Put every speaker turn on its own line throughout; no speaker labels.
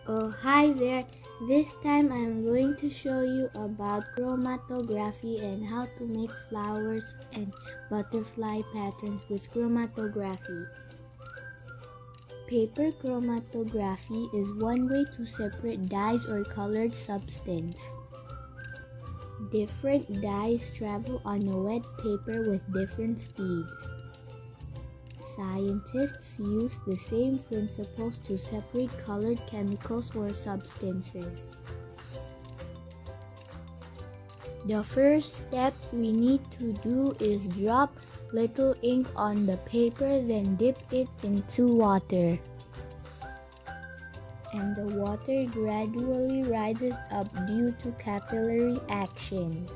Oh, hi there. This time I'm going to show you about chromatography and how to make flowers and butterfly patterns with chromatography. Paper chromatography is one way to separate dyes or colored substance. Different dyes travel on a wet paper with different speeds. Scientists use the same principles to separate colored chemicals or substances. The first step we need to do is drop little ink on the paper, then dip it into water. And the water gradually rises up due to capillary action.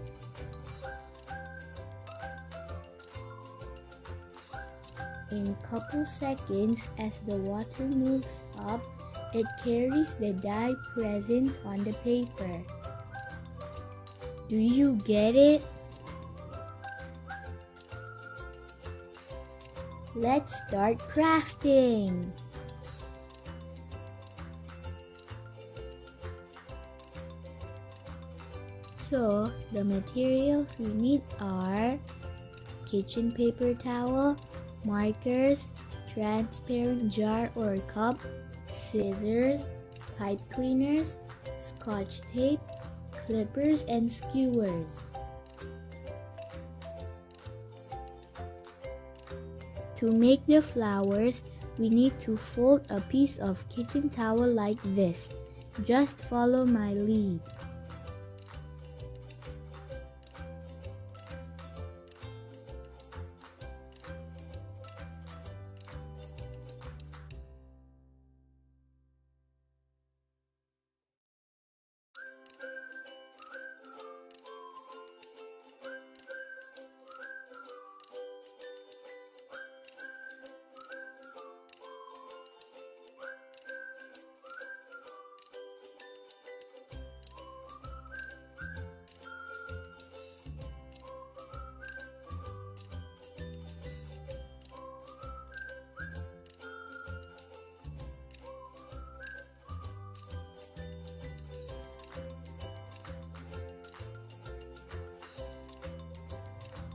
In a couple seconds, as the water moves up, it carries the dye present on the paper. Do you get it? Let's start crafting. So, the materials we need are kitchen paper towel, markers, transparent jar or cup, scissors, pipe cleaners, scotch tape, clippers, and skewers. To make the flowers, we need to fold a piece of kitchen towel like this. Just follow my lead.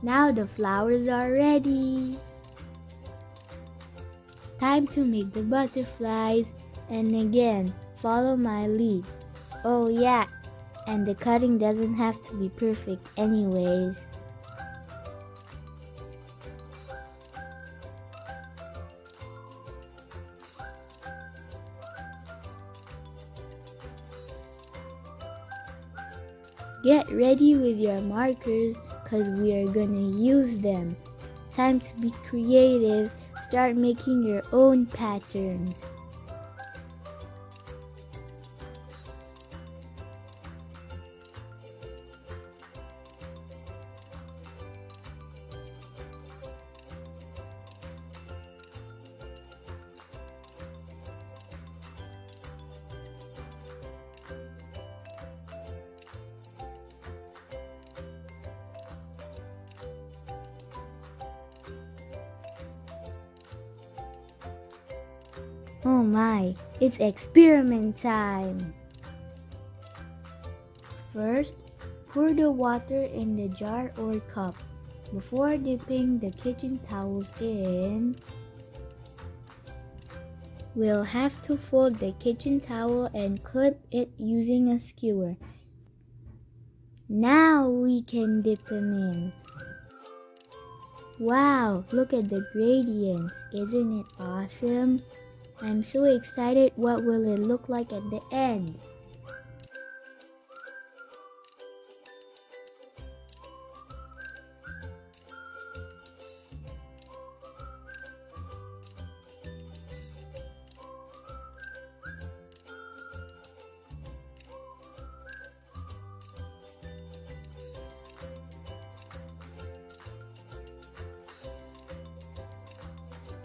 Now the flowers are ready. Time to make the butterflies, and again, follow my lead. Oh yeah, and the cutting doesn't have to be perfect anyways. Get ready with your markers, because we are gonna use them. Time to be creative. Start making your own patterns. Oh my, it's experiment time! First, pour the water in the jar or cup. Before dipping the kitchen towels in, we'll have to fold the kitchen towel and clip it using a skewer. Now we can dip them in. Wow, look at the gradients. Isn't it awesome? I'm so excited. What will it look like at the end?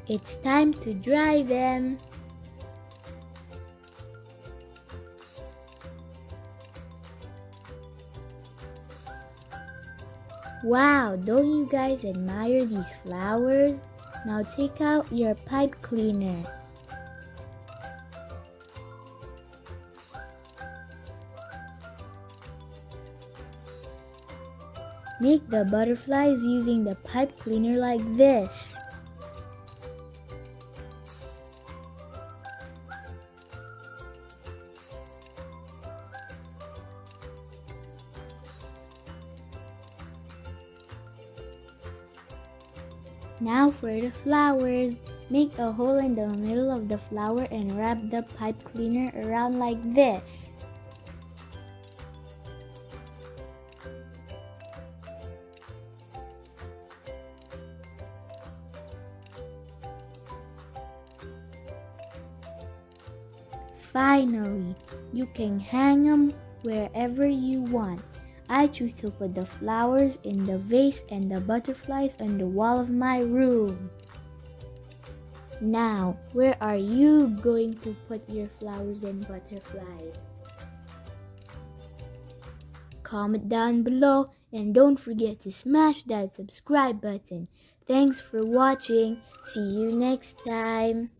It's time to dry them. Wow, don't you guys admire these flowers? Now take out your pipe cleaner. Make the butterflies using the pipe cleaner like this. Now for the flowers. Make a hole in the middle of the flower and wrap the pipe cleaner around like this. Finally, you can hang them wherever you want. I choose to put the flowers in the vase and the butterflies on the wall of my room. Now, where are you going to put your flowers and butterflies? Comment down below and don't forget to smash that subscribe button. Thanks for watching. See you next time.